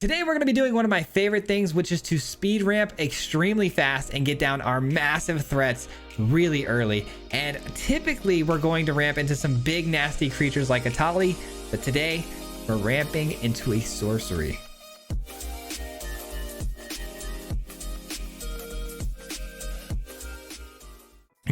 Today we're going to be doing one of my favorite things, which is to speed ramp extremely fast and get down our massive threats really early. And typically we're going to ramp into some big nasty creatures like a Tali, but today we're ramping into a sorcery.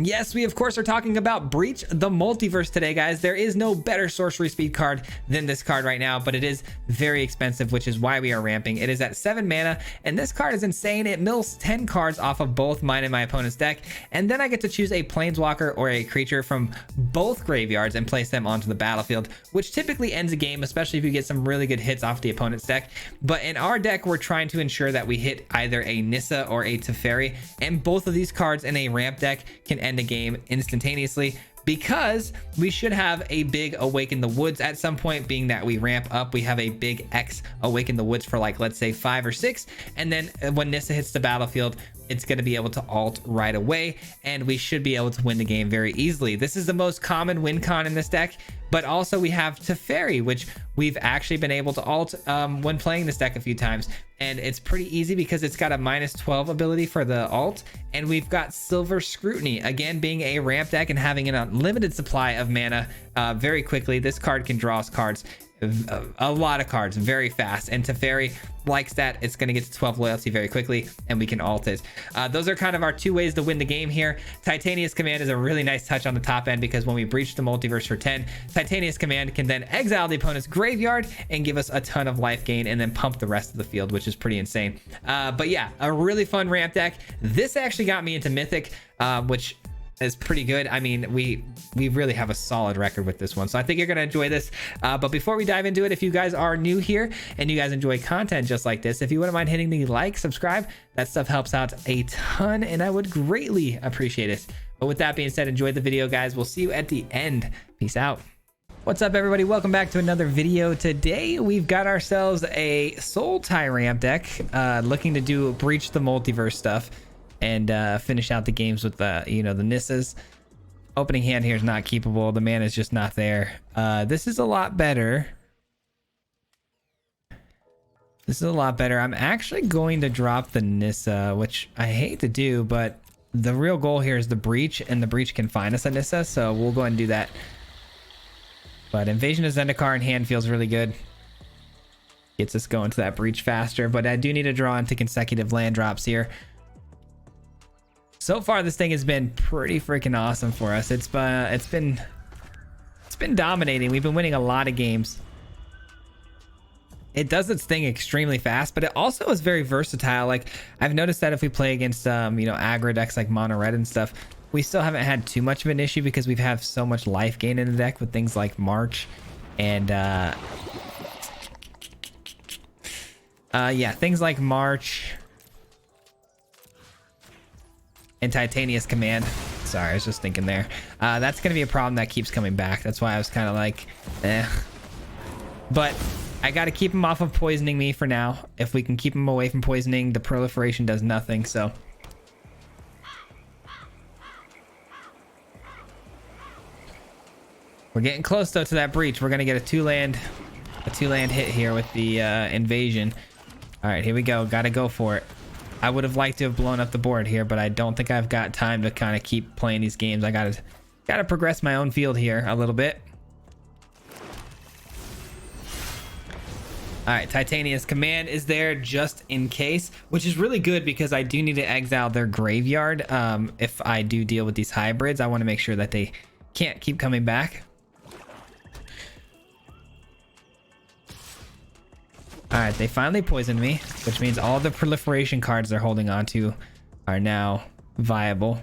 Yes, we of course are talking about Breach the Multiverse today, guys. There is no better sorcery speed card than this card right now, but it is very expensive, which is why we are ramping. It is at 7 mana, and this card is insane. It mills 10 cards off of both mine and my opponent's deck, and then I get to choose a planeswalker or a creature from both graveyards and place them onto the battlefield, which typically ends a game, especially if you get some really good hits off the opponent's deck. But in our deck, we're trying to ensure that we hit either a Nissa or a Teferi, and both of these cards in a ramp deck can end a game instantaneously, because we should have a big Awaken the Woods at some point. Being that we ramp up, we have a big X Awaken the Woods for, like, let's say 5 or 6, and then when Nissa hits the battlefield, it's going to be able to ult right away, and we should be able to win the game very easily. This is the most common win con in this deck, but also we have Teferi, which we've actually been able to ult when playing this deck a few times, and it's pretty easy because it's got a -12 ability for the ult, and we've got Silver Scrutiny. Again, being a ramp deck and having an unlimited supply of mana very quickly, this card can draw us cards, a lot of cards, very fast, and Teferi likes that. It's going to get to 12 loyalty very quickly, and we can ult it. Those are kind of our two ways to win the game here. Titania's Command is a really nice touch on the top end, because when we breach the multiverse for 10, Titania's Command can then exile the opponent's graveyard and give us a ton of life gain, and then pump the rest of the field, which is pretty insane. But yeah, a really fun ramp deck. This actually got me into Mythic, which is pretty good. I mean, we really have a solid record with this one, so I think you're gonna enjoy this. But before we dive into it, if you guys are new here and you guys enjoy content just like this, if you wouldn't mind hitting the like, subscribe, that stuff helps out a ton, and I would greatly appreciate it. But with that being said, enjoy the video, guys. We'll see you at the end. Peace out. What's up, everybody? Welcome back to another video. Today we've got ourselves a Soul Tie ramp deck, looking to do Breach the Multiverse stuff and finish out the games with the, you know, the Nissas. Opening hand here is not keepable. The mana is just not there. This is a lot better. This is a lot better. I'm actually going to drop the Nissa, which I hate to do, but the real goal here is the Breach, and the Breach can find us a Nissa, so we'll go ahead and do that. But Invasion of Zendikar in hand feels really good. Gets us going to that Breach faster, but I do need to draw into consecutive land drops here. So far, this thing has been pretty freaking awesome for us. It's been dominating. We've been winning a lot of games. It does its thing extremely fast, but it also is very versatile. Like, I've noticed that if we play against you know, aggro decks like mono red and stuff, we still haven't had too much of an issue because we have so much life gain in the deck with things like March and yeah, things like March and Titania's Command. Sorry, I was just thinking there. That's gonna be a problem that keeps coming back. That's why I was kind of like, eh. But I got to keep him off of poisoning me for now. If we can keep him away from poisoning, the proliferation does nothing. So we're getting close though to that Breach. We're gonna get a two land hit here with the invasion. All right, here we go. Got to go for it. I would have liked to have blown up the board here, but I don't think I've got time to kind of keep playing these games. I gotta progress my own field here a little bit. All right, Titania's Command is there just in case, which is really good because I do need to exile their graveyard. If I do deal with these hybrids, I want to make sure that they can't keep coming back. All right, they finally poisoned me, which means all the proliferation cards they're holding on to are now viable.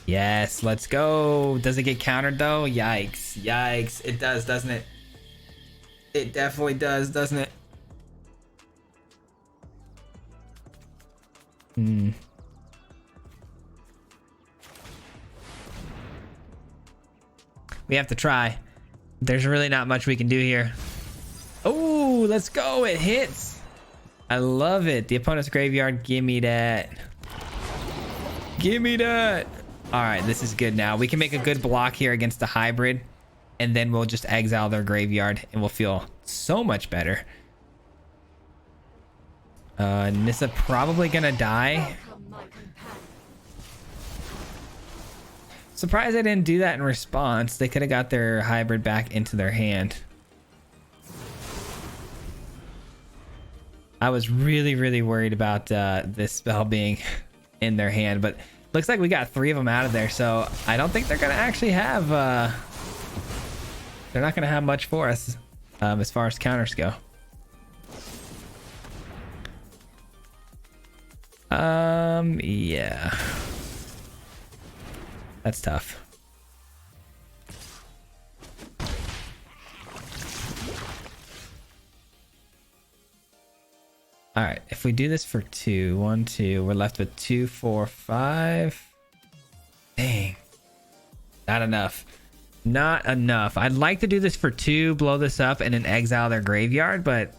Yes, let's go. Does it get countered though? Yikes, yikes. It does, doesn't it? It definitely does, doesn't it? We have to try. There's really not much we can do here. Oh, let's go. It hits. I love it. The opponent's graveyard. Give me that. Give me that. All right, this is good now. We can make a good block here against the hybrid, and then we'll just exile their graveyard, and we'll feel so much better. Nissa probably gonna die. Surprised they didn't do that in response. They could have got their hybrid back into their hand. I was really worried about this spell being in their hand, but looks like we got 3 of them out of there, so I don't think they're gonna actually have they're not gonna have much for us as far as counters go. Yeah, that's tough. All right, if we do this for 2, 1, 2, we're left with 2, 4, 5. Dang, not enough. Not enough. I'd like to do this for 2, blow this up, and then exile their graveyard, but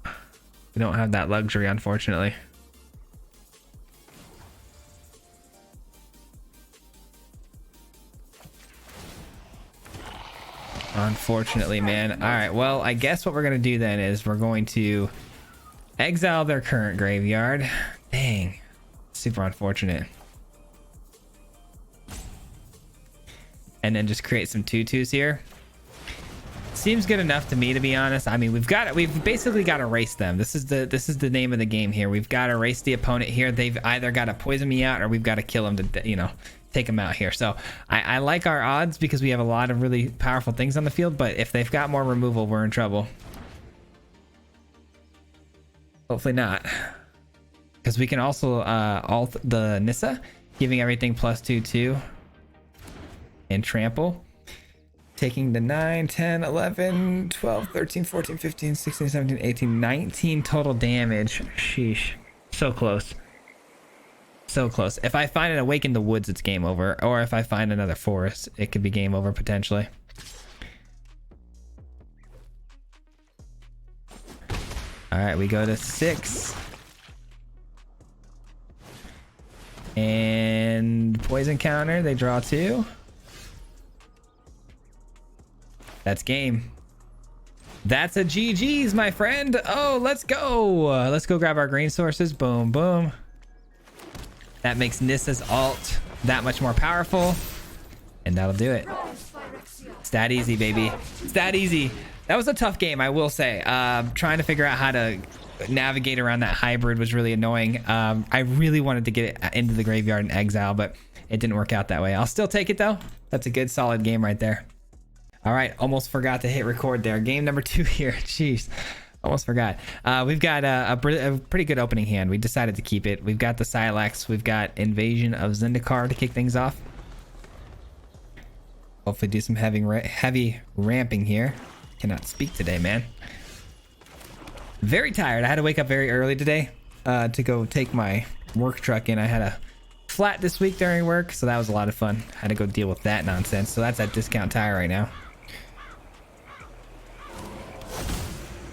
we don't have that luxury, unfortunately. Unfortunately, man. All right, well, I guess what we're going to do then is we're going to exile their current graveyard. Dang, super unfortunate. And then just create some 2/2s here. Seems good enough to me, to be honest. I mean, we've basically got to race them. This is the name of the game here. We've got to race the opponent here. They've either got to poison me out or we've got to kill them to, you know, take them out here. So I like our odds because we have a lot of really powerful things on the field, but if they've got more removal, we're in trouble. Hopefully not, because we can also alt the Nissa, giving everything +2/2 and trample, taking the 9, 10, 11, 12, 13, 14, 15, 16, 17, 18, 19 total damage. Sheesh, so close, so close. If I find an Awake in the Woods, it's game over, or if I find another forest, it could be game over potentially. All right, we go to 6. And poison counter, they draw 2. That's game. That's a GG's, my friend. Oh, let's go. Let's go grab our green sources. Boom, boom. That makes Nissa's alt that much more powerful. And that'll do it. It's that easy, baby. It's that easy. That was a tough game, I will say. Trying to figure out how to navigate around that hybrid was really annoying. I really wanted to get it into the graveyard and exile, but it didn't work out that way. I'll still take it though. That's a good solid game right there. All right, almost forgot to hit record there. Game number 2 here. Jeez, almost forgot. We've got a pretty good opening hand. We decided to keep it. We've got the Sylex. We've got Invasion of Zendikar to kick things off. Hopefully do some heavy ramping here. Cannot speak today, man. Very tired. I had to wake up very early today to go take my work truck in. I had a flat this week during work, so that was a lot of fun. Had to go deal with that nonsense. So that's at Discount Tire right now.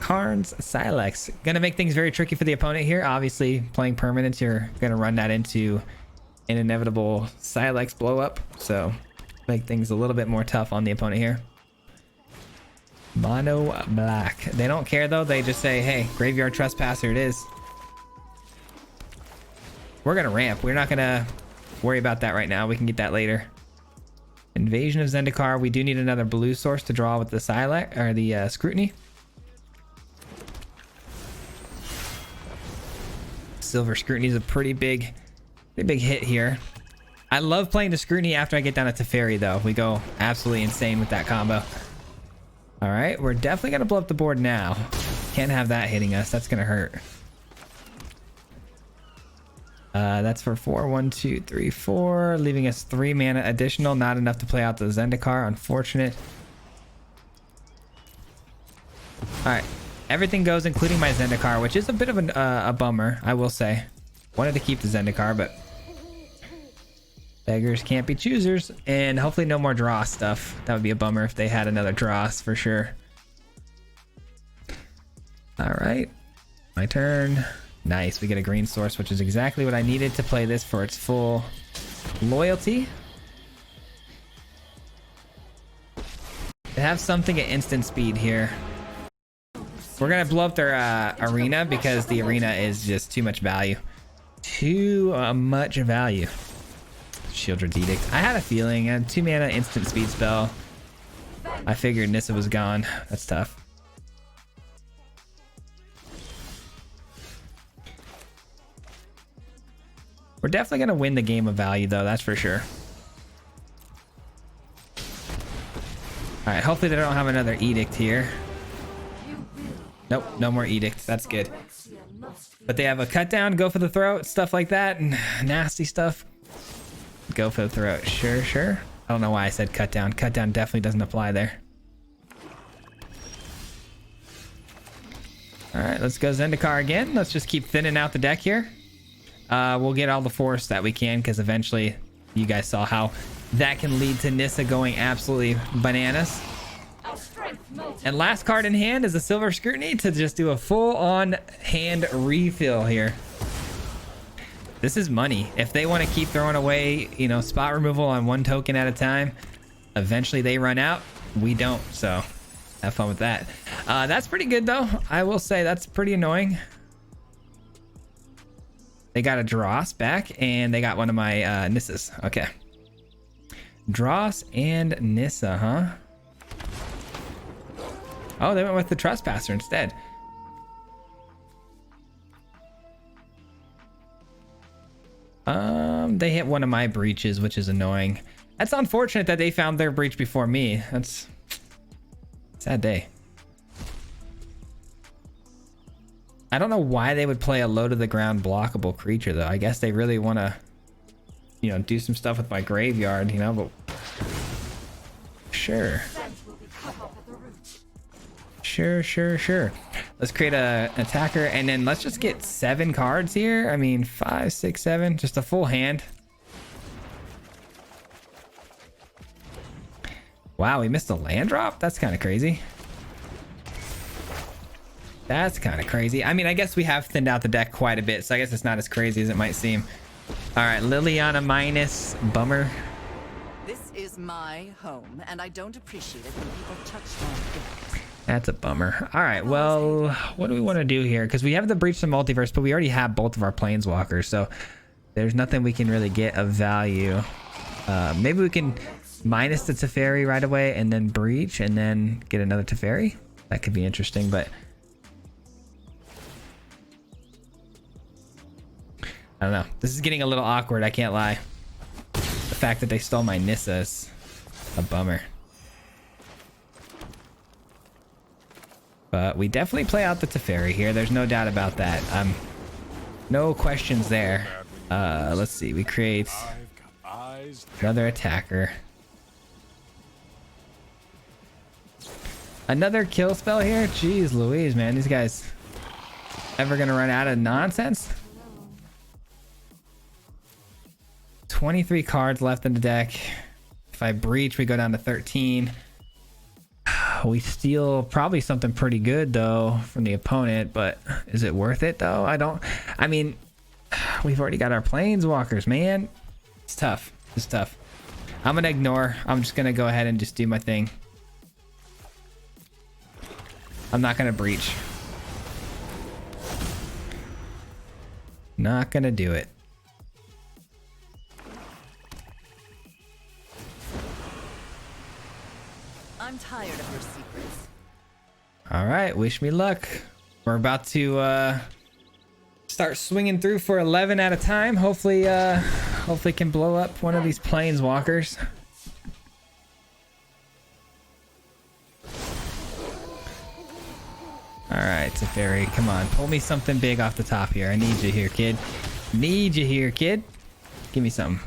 Karn's Sylex. Gonna make things very tricky for the opponent here. Obviously, playing permanents, you're gonna run that into an inevitable Sylex blow up. So make things a little bit more tough on the opponent here. Mono black. They don't care though. They just say, hey, graveyard trespasser it is. We're gonna ramp. We're not gonna worry about that right now. We can get that later. Invasion of Zendikar. We do need another blue source to draw with the Sylex or the Scrutiny. Silver Scrutiny is a pretty big hit here. I love playing the Scrutiny after I get down to Teferi though. We go absolutely insane with that combo. All right, we're definitely gonna blow up the board now. Can't have that hitting us. That's gonna hurt. That's for 4. 1, 2, 3, 4, leaving us 3 mana additional. Not enough to play out the Zendikar. Unfortunate. All right, everything goes, including my Zendikar, which is a bit of a bummer, I will say. Wanted to keep the Zendikar, but beggars can't be choosers. And hopefully no more draw stuff. That would be a bummer if they had another draws for sure. All right, my turn. Nice, we get a green source, which is exactly what I needed to play this for its full loyalty. To have something at instant speed here. We're gonna blow up their arena because the arena is just too much value. Too much value. Shieldred's Edict. I had a feeling. 2 mana instant speed spell. I figured Nissa was gone. That's tough. We're definitely gonna win the game of value though, that's for sure. All right, hopefully they don't have another Edict here. Nope, no more Edict. That's good. But they have a cut down, go for the throat, stuff like that, and nasty stuff. Go for the throat. Sure, sure. I don't know why I said cut down. Cut down definitely doesn't apply there. All right, let's go Zendikar again. Let's just keep thinning out the deck here. We'll get all the force that we can because eventually you guys saw how that can lead to Nissa going absolutely bananas. And last card in hand is a Silver Scrutiny to just do a full-on hand refill here. This is money. If they want to keep throwing away, you know, spot removal on 1 token at a time, eventually they run out. We don't, so have fun with that. That's pretty good, though. I will say that's pretty annoying. They got a Dross back, and they got one of my Nissas. Okay. Dross and Nissa, huh? Oh, they went with the Trespasser instead. They hit one of my breaches, which is annoying. That's unfortunate that they found their breach before me. That's a sad day. I don't know why they would play a low to the ground blockable creature though. I guess they really want to, you know, do some stuff with my graveyard, you know, but sure. Sure. Let's create an attacker and then let's just get 7 cards here. I mean, 5, 6, 7, just a full hand. Wow, we missed a land drop? That's kind of crazy. That's kind of crazy. I mean, I guess we have thinned out the deck quite a bit, so I guess it's not as crazy as it might seem. All right, Liliana minus, bummer. This is my home, and I don't appreciate it when people touch my. That's a bummer. All right, well, what do we want to do here? Because we have the Breach the Multiverse, but we already have both of our Planeswalkers, so there's nothing we can really get of value. Maybe we can minus the Teferi right away and then Breach and then get another Teferi. That could be interesting, but I don't know. This is getting a little awkward, I can't lie. The fact that they stole my Nissa is a bummer. But we definitely play out the Teferi here. There's no doubt about that. No questions there. Let's see. We create another attacker. Another kill spell here? Jeez Louise, man. These guys ever gonna run out of nonsense? 23 cards left in the deck. If I breach, we go down to 13. We steal probably something pretty good though from the opponent, but is it worth it though? I mean, we've already got our Planeswalkers, man. It's tough. It's tough. I'm gonna ignore. I'm just gonna go ahead and just do my thing. I'm not gonna breach. Not gonna do it. I'm tired of your secrets. All right, wish me luck. We're about to start swinging through for 11 at a time. Hopefully can blow up one of these Planeswalkers. All right, Teferi, come on, pull me something big off the top here. I need you here, kid. Need you here, kid. Give me something.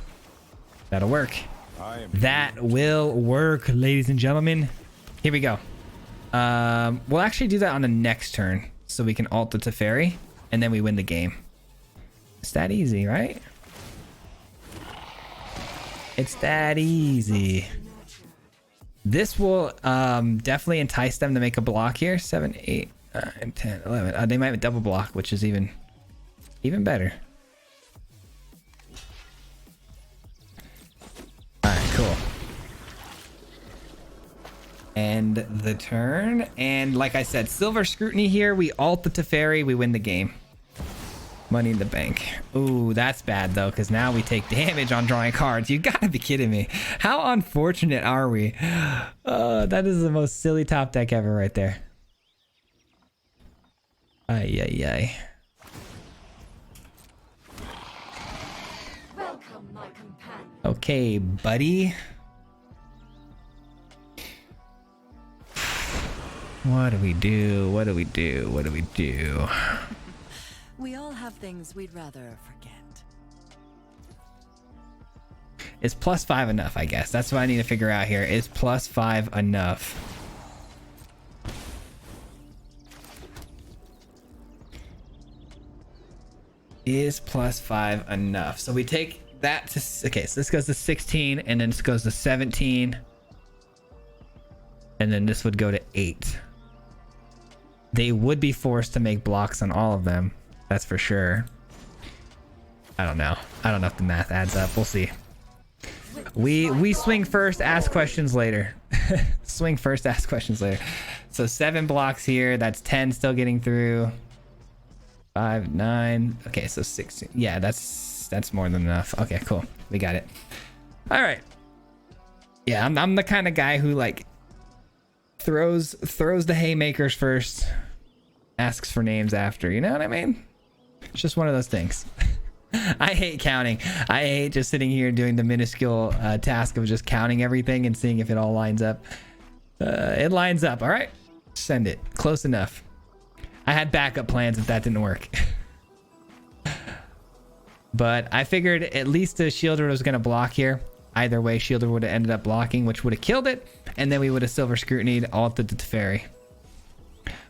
That'll work. That will work, ladies and gentlemen. Here we go. We'll actually do that on the next turn, so we can ult the Teferi, and then we win the game. It's that easy, right? It's that easy. This will definitely entice them to make a block here. 7, 8, 9, 10, 11. They might double block, which is even better. All right, cool. End the turn. And like I said, Silver Scrutiny here. We ult the Teferi. We win the game. Money in the bank. Ooh, that's bad though, because now we take damage on drawing cards. You gotta be kidding me. How unfortunate are we? That is the most silly top deck ever right there. Ay, ay, ay. Welcome, my companion. Okay, buddy. What do we do? What do we do? What do we do? We all have things we'd rather forget. Is +5 enough, I guess? That's what I need to figure out here. Is +5 enough? Is +5 enough? So we take that to... Okay, so this goes to 16, and then this goes to 17. And then this would go to 8. They would be forced to make blocks on all of them. That's for sure. I don't know. I don't know if the math adds up. We'll see. We swing first, ask questions later. Swing first, ask questions later. So 7 blocks here. That's 10 still getting through. 5, 9. Okay, so 16. Yeah, that's more than enough. Okay, cool. We got it. All right. Yeah, I'm the kind of guy who like throws the haymakers first, asks for names after. You know what I mean? It's just one of those things. I hate counting. I hate just sitting here doing the minuscule task of just counting everything and seeing if it all lines up. It lines up. All right. Send it. Close enough. I had backup plans if that didn't work. But I figured at least the Shielder was going to block here. Either way, Shielder would have ended up blocking, which would have killed it. And then we would have Silver Scrutinied ulted the Teferi.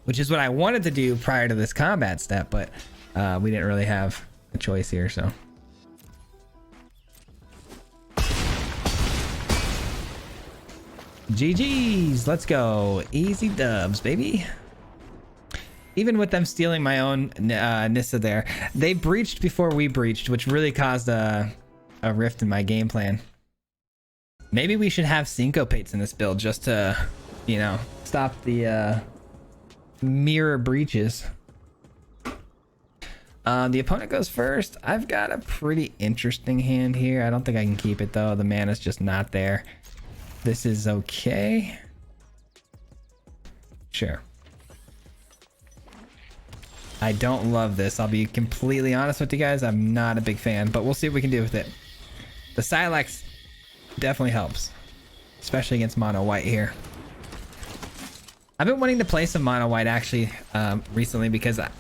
Which is what I wanted to do prior to this combat step, but we didn't really have a choice here, so. GG's, let's go. Easy dubs, baby. Even with them stealing my own Nissa there, they breached before we breached, which really caused a rift in my game plan. Maybe we should have syncopates in this build just to, you know, stop the mirror breaches. The opponent goes first. I've got a pretty interesting hand here. I don't think I can keep it though. The mana's just not there. This is okay. Sure. I don't love this. I'll be completely honest with you guys. I'm not a big fan, but we'll see what we can do with it. The Silex definitely helps, especially against mono white here. I've been wanting to play some mono white actually recently because I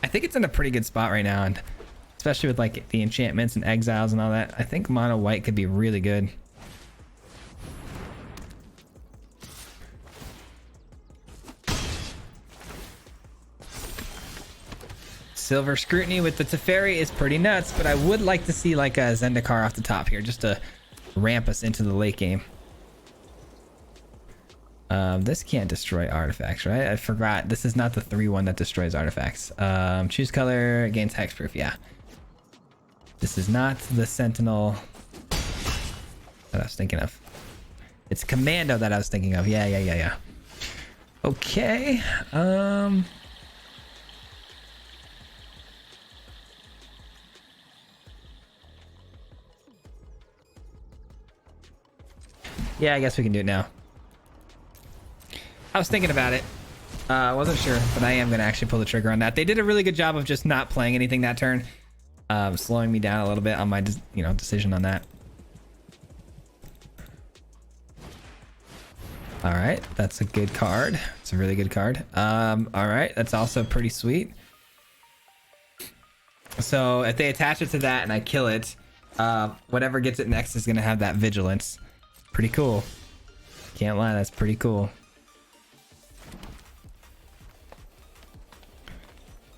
think it's in a pretty good spot right now, and especially with like the enchantments and exiles and all that, I think mono white could be really good. Silver Scrutiny with the Teferi is pretty nuts, but I would like to see like a Zendikar off the top here just to ramp us into the late game. This can't destroy artifacts, right? I forgot. This is not the 3-1 that destroys artifacts. Choose color, gains hexproof. Yeah. This is not the Sentinel that I was thinking of. It's Commando that I was thinking of. Yeah. Okay. Yeah, I guess we can do it now. I was thinking about it. I wasn't sure, but I am going to actually pull the trigger on that. They did a really good job of just not playing anything that turn. Slowing me down a little bit on my decision on that. All right, that's a good card. It's a really good card. All right, that's also pretty sweet. So if they attach it to that and I kill it, whatever gets it next is going to have that vigilance. Pretty cool. Can't lie, that's pretty cool.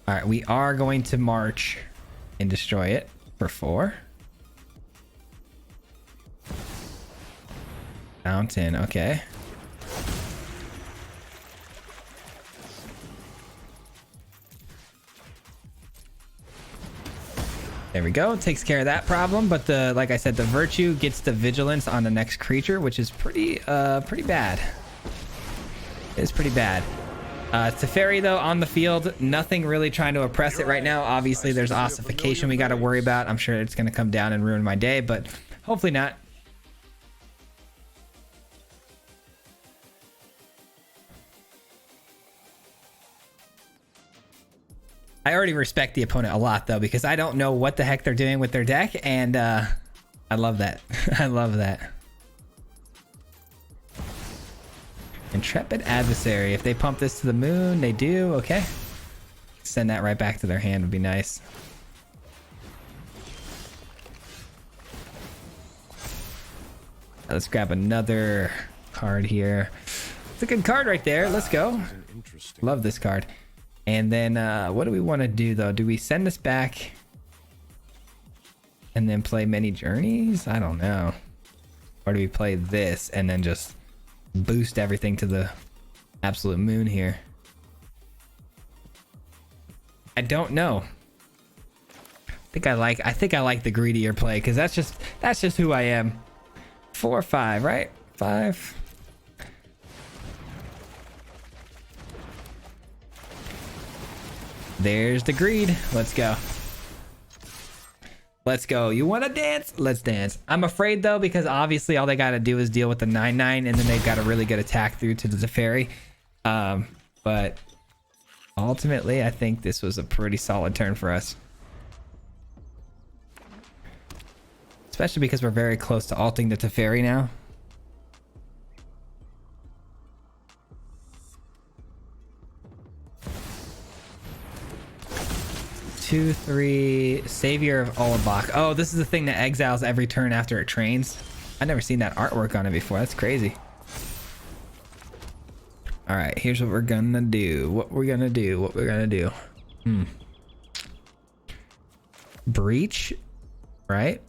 All right, we are going to march and destroy it for 4. Fountain, okay. There we go. Takes care of that problem, but like I said, the virtue gets the vigilance on the next creature, which is pretty bad. is pretty bad. Teferi though on the field, nothing really trying to oppress it right now. Obviously there's ossification we got to worry about. I'm sure it's going to come down and ruin my day, but hopefully not. I already respect the opponent a lot though, because I don't know what the heck they're doing with their deck, and I love that. I love that. Intrepid Adversary. If they pump this to the moon, they do. Okay. Send that right back to their hand would be nice. Let's grab another card here. It's a good card right there. Let's go. Love this card. And then what do we want to do though? Do we send this back and then play Many Journeys? I don't know. Or do we play this and then just boost everything to the absolute moon here? I don't know. I think I like the greedier play, because that's just who I am. 4 or 5, right? 5. There's the greed. Let's go. Let's go. You want to dance? Let's dance. I'm afraid though, because obviously all they got to do is deal with the 9/9, and then they've got a really good attack through to the Teferi. But ultimately, I think this was a pretty solid turn for us. Especially because we're very close to alting the Teferi now. 2, 3, Savior of Olabak. Oh, this is the thing that exiles every turn after it trains. I've never seen that artwork on it before. That's crazy. All right, here's what we're gonna do. What we're gonna do. Breach, right?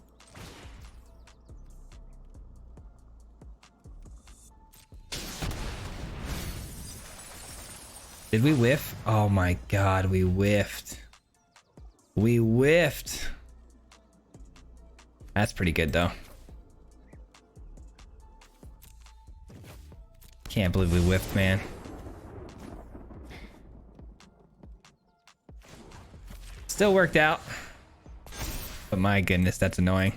Did we whiff? Oh my God, we whiffed. We whiffed. That's pretty good though. Can't believe we whiffed, man. Still worked out. But my goodness, that's annoying.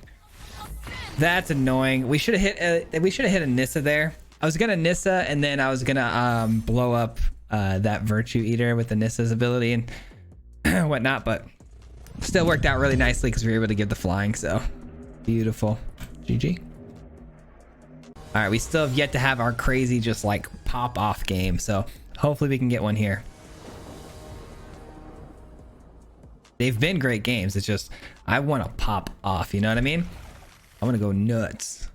That's annoying. We should have hit a Nissa there. I was gonna Nissa, and then I was gonna blow up that Virtue Eater with the Nissa's ability and whatnot, but still worked out really nicely because we were able to get the flying. So beautiful. GG. All right, we still have yet to have our crazy just like pop off game, so hopefully we can get one here. They've been great games. It's just I want to pop off, you know what I mean? I want to go nuts.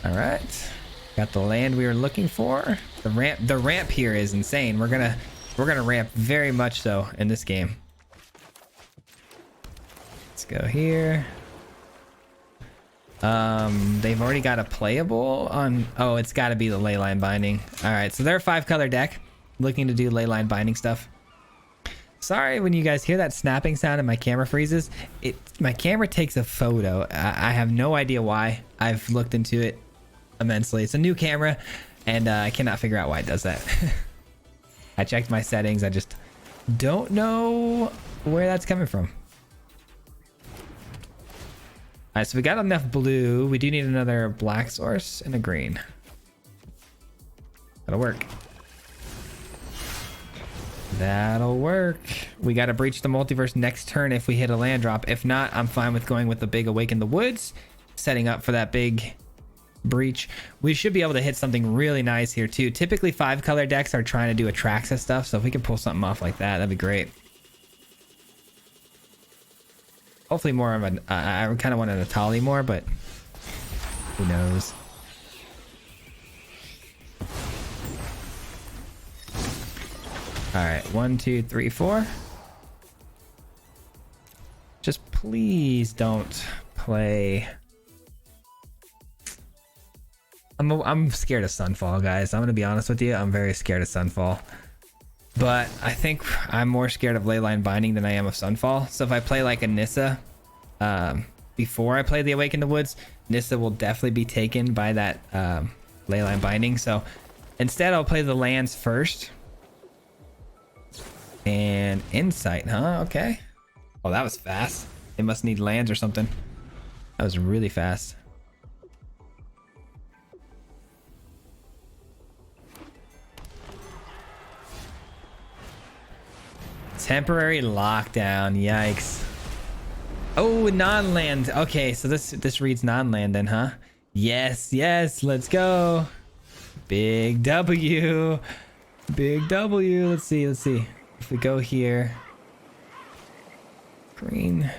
All right, got the land we were looking for. The ramp here is insane. We're gonna ramp very much so in this game. Let's go here. They've already got a playable on. Oh, it's got to be the Leyline Binding. All right, so they're a 5-color deck looking to do Leyline Binding stuff. Sorry when you guys hear that snapping sound and my camera freezes. My camera takes a photo. I have no idea why. I've looked into it immensely. It's a new camera, and I cannot figure out why it does that. I checked my settings. I just don't know where that's coming from. All right, so we got enough blue. We do need another black source and a green. That'll work. That'll work. We got to breach the multiverse next turn if we hit a land drop. If not, I'm fine with going with the big Awaken the Woods, setting up for that big breach. We should be able to hit something really nice here too. Typically 5-color decks are trying to do Atraxa stuff, so if we can pull something off like that, that'd be great. Hopefully more of an I kind of want an Natali more, but who knows. All right, 1, 2, 3, 4. Just please don't play. I'm scared of Sunfall, guys. I'm gonna be honest with you. I'm very scared of Sunfall. But I think I'm more scared of Leyline Binding than I am of Sunfall. So if I play like a Nissa before I play the Awaken the Woods, Nissa will definitely be taken by that Leyline Binding. So instead I'll play the lands first. And Insight, huh? Okay. Oh, that was fast. They must need lands or something. That was really fast. Temporary lockdown. Yikes. Oh, non-land. Okay, so this reads non-land then, huh? Yes, yes. Let's go. Big W. Big W. Let's see. Let's see. If we go here. Green.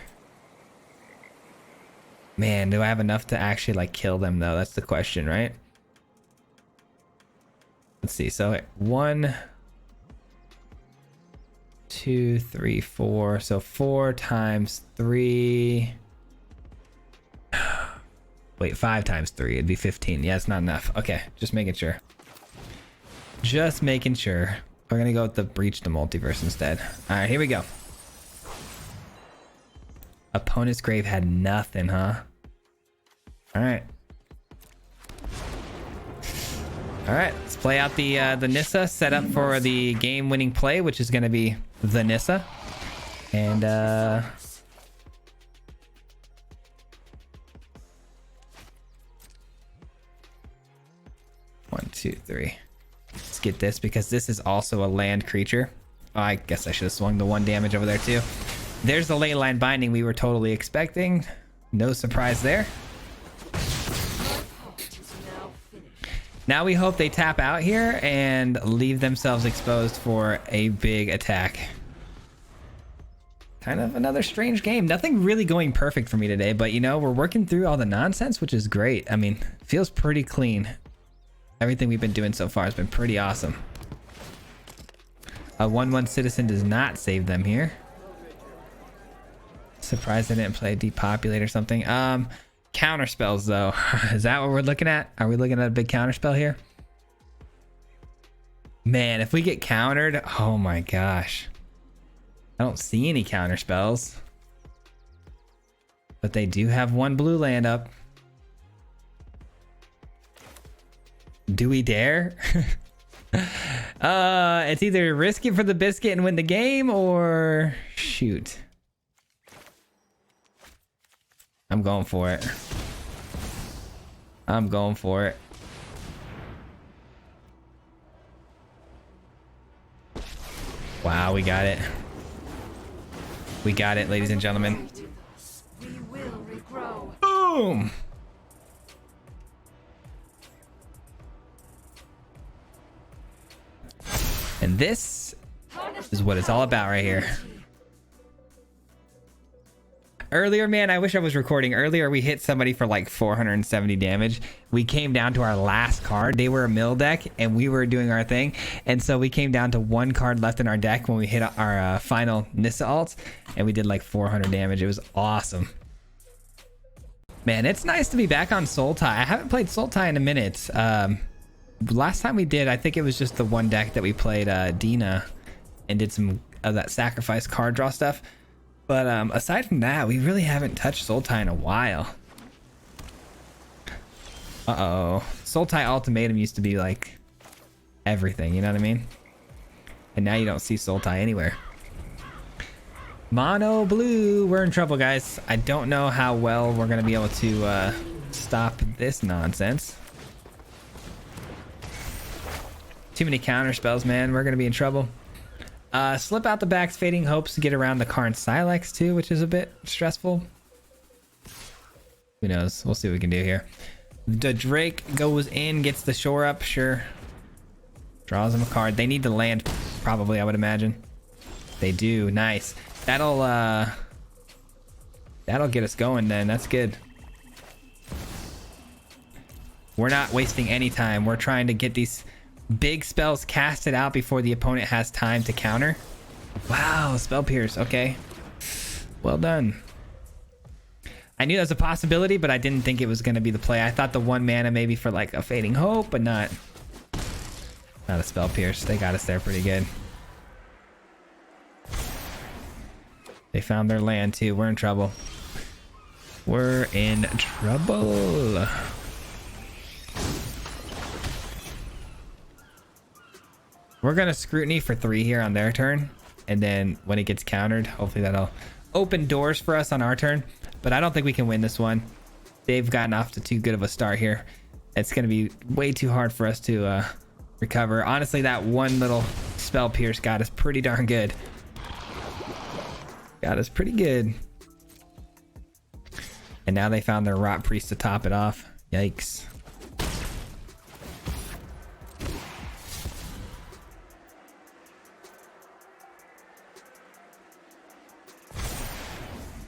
Man, do I have enough to actually like kill them though? That's the question, right? Let's see. So 1, 2, 3, 4. So 4 times 3. Wait, 5 times 3. It'd be 15. Yeah, it's not enough. Okay, just making sure. Just making sure. We're gonna go with the Breach the Multiverse instead. All right, here we go. Opponent's grave had nothing, huh? All right. All right, let's play out the Nissa, set up for the game-winning play, which is gonna be the Nissa. And 1, 2, 3. Let's get this because this is also a land creature. Oh, I guess I should have swung the 1 damage over there too. There's the Leyline Binding we were totally expecting. No surprise there. Now we hope they tap out here and leave themselves exposed for a big attack. Kind of another strange game. Nothing really going perfect for me today, but you know, we're working through all the nonsense, which is great. I mean, feels pretty clean. Everything we've been doing so far has been pretty awesome. A 1/1 citizen does not save them here. Surprised I didn't play Depopulate or something. Counter spells though. Is that what we're looking at? Are we looking at a big counter spell here? Man, if we get countered, oh my gosh. I don't see any counter spells. But they do have 1 blue land up. Do we dare? It's either risk it for the biscuit and win the game or shoot. I'm going for it. I'm going for it. Wow, we got it. We got it, ladies and gentlemen. Boom! And this is what it's all about right here. Earlier, man, I wish I was recording. Earlier, we hit somebody for like 470 damage. We came down to our last card. They were a mill deck, and we were doing our thing. And so we came down to 1 card left in our deck when we hit our final Nissa alts, and we did like 400 damage. It was awesome. Man, it's nice to be back on Sultai. I haven't played Sultai in a minute. Last time we did, I think it was just the 1 deck that we played Dina and did some of that sacrifice card draw stuff. But aside from that, we really haven't touched Sultai in a while. Uh-oh. Sultai Ultimatum used to be like everything, you know what I mean? And now you don't see Sultai anywhere. Mono blue, we're in trouble, guys. I don't know how well we're gonna be able to stop this nonsense. Too many counter spells, man. We're gonna be in trouble. Slip out the back's Fading Hopes to get around the Karn Silex too, which is a bit stressful. Who knows? We'll see what we can do here. The Drake goes in, gets the shore up, sure. Draws him a card. They need to land, probably, I would imagine. They do. Nice. That'll get us going then. That's good. We're not wasting any time. We're trying to get these big spells casted out before the opponent has time to counter. Wow, Spell Pierce. Okay. Well done. I knew that was a possibility, but I didn't think it was going to be the play. I thought the 1 mana maybe for like a Fading Hope, but not a Spell Pierce. They got us there pretty good. They found their land too. We're in trouble. We're in trouble. We're gonna scrutiny for 3 here on their turn, and then when it gets countered, hopefully that'll open doors for us on our turn. But I don't think we can win this one. They've gotten off to too good of a start here. It's gonna be way too hard for us to recover. Honestly, that one little spell pierce got us pretty darn good. Got us pretty good. And now they found their rot priest to top it off. Yikes.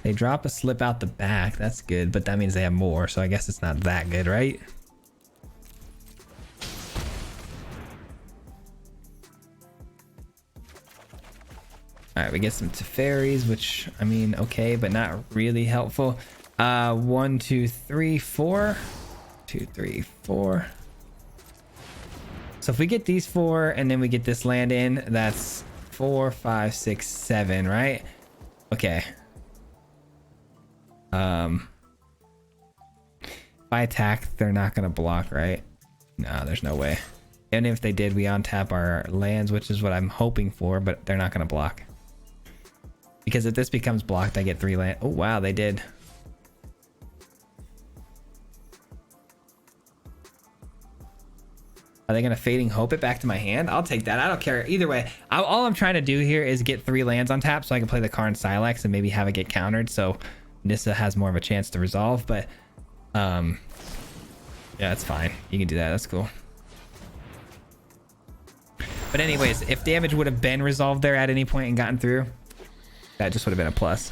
They drop a slip out the back. That's good, but that means they have more, so I guess it's not that good, right? All right, we get some Teferis, which, I mean, okay, but not really helpful. 1, 2, 3, 4. 2, 3, 4. So if we get these 4 and then we get this land in, that's 4, 5, 6, 7, right? Okay. If I attack, they're not gonna block, right? No, there's no way. And if they did, we untap our lands, which is what I'm hoping for, but they're not gonna block. Because if this becomes blocked, I get 3 land. Oh wow, they did. Are they gonna Fading Hope it back to my hand? I'll take that. I don't care either way. All I'm trying to do here is get 3 lands on tap so I can play the Karn Silex and maybe have it get countered, so Nissa has more of a chance to resolve. But yeah, it's fine. You can do that. That's cool. But anyways, if damage would have been resolved there at any point and gotten through, that just would have been a plus.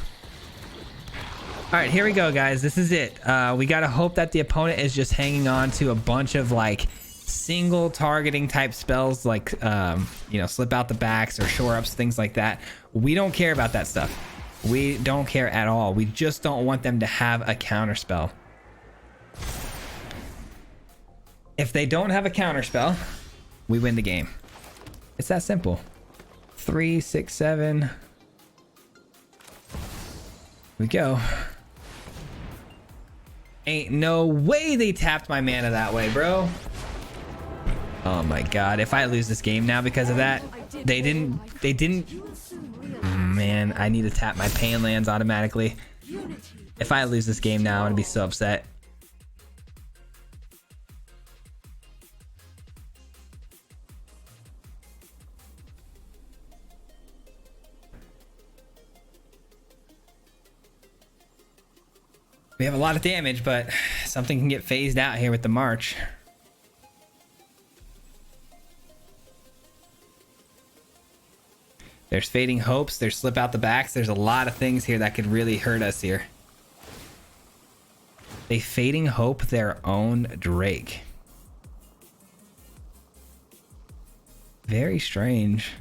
All right, here we go, guys. This is it. We gotta hope that the opponent is just hanging on to a bunch of like single targeting type spells, like you know, slip out the backs or shore ups, things like that. We don't care about that stuff. We don't care at all. We just don't want them to have a counter spell. If they don't have a counter spell, we win the game. It's that simple. 3, 6, 7. Here we go. Ain't no way they tapped my mana that way, bro. Oh my god, if I lose this game now because of that, they didn't man, I need to tap my pain lands automatically. If I lose this game now, I'm gonna be so upset. We have a lot of damage, but something can get phased out here with the March. There's Fading Hopes, there's Slip Out the Backs. There's a lot of things here that could really hurt us here. They Fading Hope their own Drake. Very strange.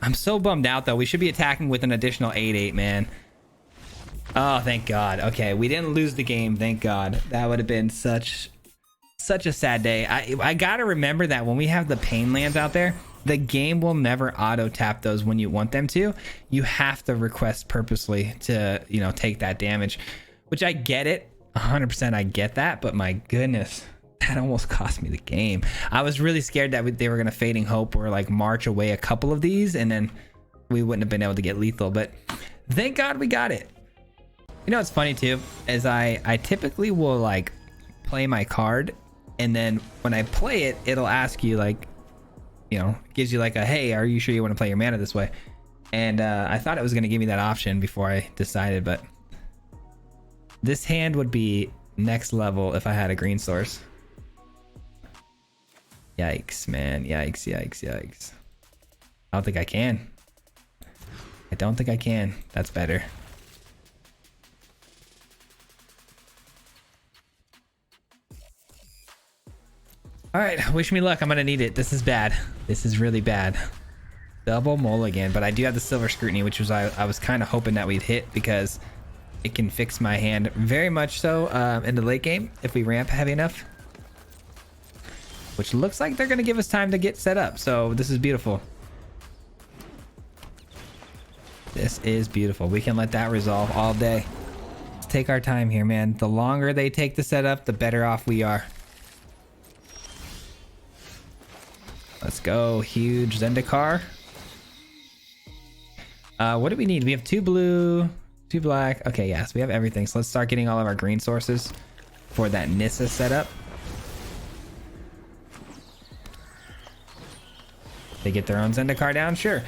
I'm so bummed out though. We should be attacking with an additional 8/8, man. Oh, thank God. Okay, we didn't lose the game. Thank God. That would have been such a sad day. I gotta remember that when we have the pain lands out there, the game will never auto tap those when you want them to. You have to request purposely to, you know, take that damage, which I get it. 100% I get that, but my goodness, that almost cost me the game. I was really scared that they were gonna Fading Hope or like march away a couple of these and then we wouldn't have been able to get lethal, but thank God we got it. You know what's funny too is I typically will like play my card, and then when I play it, it'll ask you like, you know, gives you like a, hey, are you sure you want to play your mana this way? And I thought it was going to give me that option before I decided, but this hand would be next level if I had a green source. Yikes, man. Yikes, yikes, yikes. I don't think I can. I don't think I can. That's better. All right, wish me luck. I'm gonna need it. This is bad. This is really bad. Double mulligan, but I do have the Silver Scrutiny, which was I was kind of hoping that we'd hit because it can fix my hand very much so in the late game if we ramp heavy enough. Which looks like they're gonna give us time to get set up, so this is beautiful. This is beautiful. We can let that resolve all day. Let's take our time here, man. The longer they take the setup, the better off we are. Let's go. Huge Zendikar. What do we need? We have 2 blue, 2 black. Okay, yes, we have everything. So let's start getting all of our green sources for that Nissa setup. They get their own Zendikar down, sure.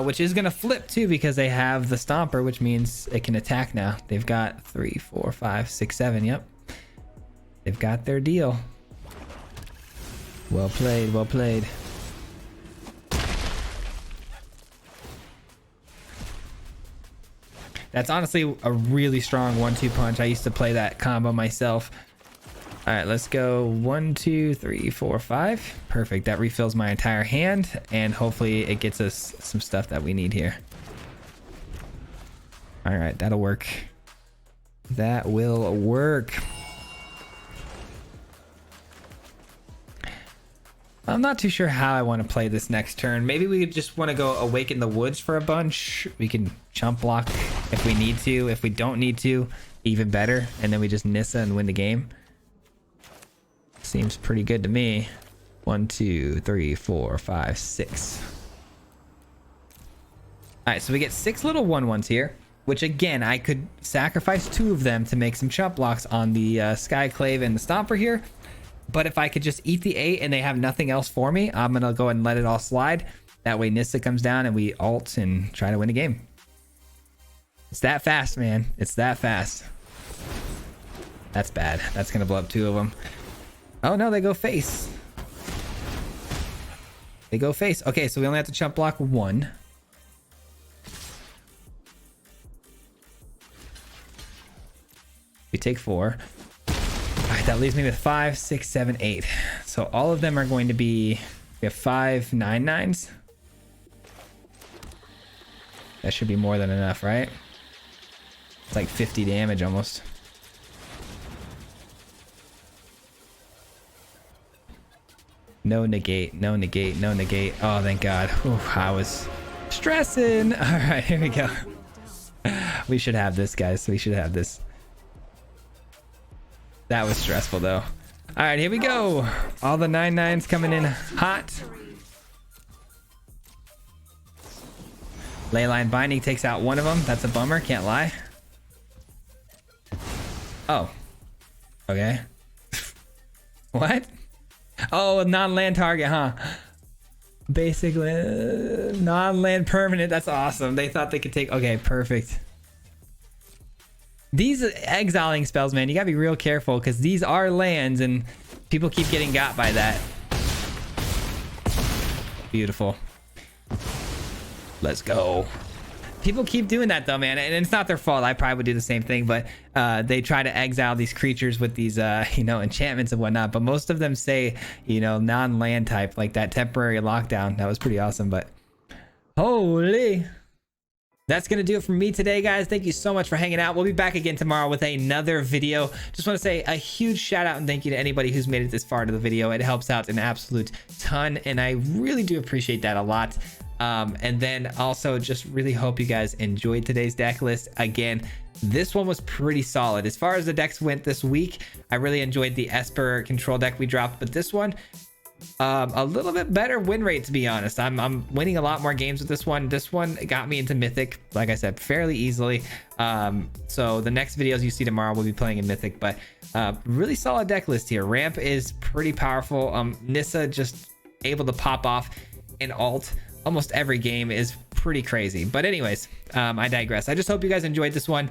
Which is gonna flip too because they have the Stomper, which means it can attack now. They've got 3, 4, 5, 6, 7. Yep, they've got their deal. Well played, well played. That's honestly a really strong 1-2 punch. I used to play that combo myself. All right, let's go 1, 2, 3, 4, 5. Perfect. That refills my entire hand, and hopefully it gets us some stuff that we need here. All right, that'll work. That will work. I'm not too sure how I want to play this next turn. Maybe we just want to go Awaken the Woods for a bunch. We can chump block if we need to. If we don't need to, even better. And then we just Nissa and win the game. Seems pretty good to me. 1, 2, 3, 4, 5, 6. All right, so we get 6 little 1/1s here, which again, I could sacrifice 2 of them to make some chump blocks on the Skyclave and the Stomper here. But if I could just eat the 8 and they have nothing else for me, I'm going to go ahead and let it all slide. That way Nissa comes down and we ult and try to win the game. It's that fast, man. It's that fast. That's bad. That's going to blow up 2 of them. Oh, no, they go face. They go face. Okay, so we only have to chump block 1. We take 4. All right, that leaves me with 5, 6, 7, 8. So all of them are going to be, we have 5 9/9s. That should be more than enough, right? It's like 50 damage almost. No negate, no negate, no negate. Oh, thank God. Oof, I was stressing. All right, here we go. We should have this, guys. We should have this. That was stressful, though. All right, here we go. All the 9/9s coming in hot. Leyline Binding takes out 1 of them. That's a bummer. Can't lie. Oh. Okay. What? Oh, non-land target, huh? Basically, non-land permanent. That's awesome. They thought they could take... Okay, perfect. These exiling spells, man, you gotta be real careful because these are lands and people keep getting got by that. Beautiful. Let's go. People keep doing that though, man, and it's not their fault. I probably would do the same thing, but they try to exile these creatures with these you know, enchantments and whatnot, but most of them say, you know, non-land type, like that temporary lockdown. That was pretty awesome. But holy, that's gonna do it for me today, guys. Thank you so much for hanging out. We'll be back again tomorrow with another video. Just want to say a huge shout out and thank you to anybody who's made it this far to the video. It helps out an absolute ton, and I really do appreciate that a lot. And then also just really hope you guys enjoyed today's deck list. Again, this one was pretty solid. As far as the decks went this week, I really enjoyed the Esper control deck we dropped, but this one, a little bit better win rate, to be honest. I'm winning a lot more games with this one. This one got me into Mythic, like I said, fairly easily. So the next videos you see tomorrow, we'll be playing in Mythic, but really solid deck list here. Ramp is pretty powerful. Nissa just able to pop off an alt almost every game is pretty crazy. But anyways, I digress. I just hope you guys enjoyed this one.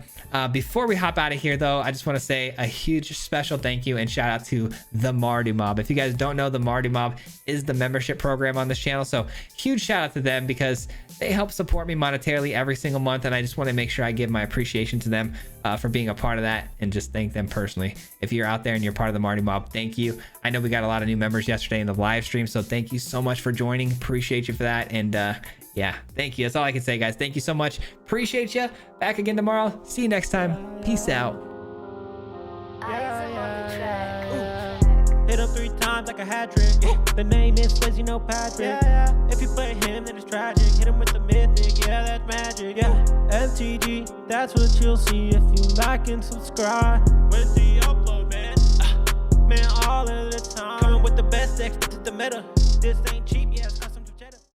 Before we hop out of here though, I just want to say a huge special thank you and shout out to the Mardu Mob. If you guys don't know, the Mardu Mob is the membership program on this channel, so huge shout out to them because they help support me monetarily every single month, and I just want to make sure I give my appreciation to them for being a part of that, and just thank them personally. If you're out there and you're part of the Mardu Mob, thank you. I know we got a lot of new members yesterday in the live stream, so thank you so much for joining. Appreciate you for that. And yeah, thank you. That's all I can say, guys. Thank you so much. Appreciate you. Back again tomorrow. See you next time. Peace out. Hit him 3 times like a hat trick. The name is Swayze, you know Patrick. If you play him, then it's tragic. Hit him with the mythic, yeah, that's magic. Yeah, MTG, that's what you'll see if you like and subscribe. With the upload, man. Man, all of the time. Coming with the best decks, this is the meta. This ain't cheap, yeah.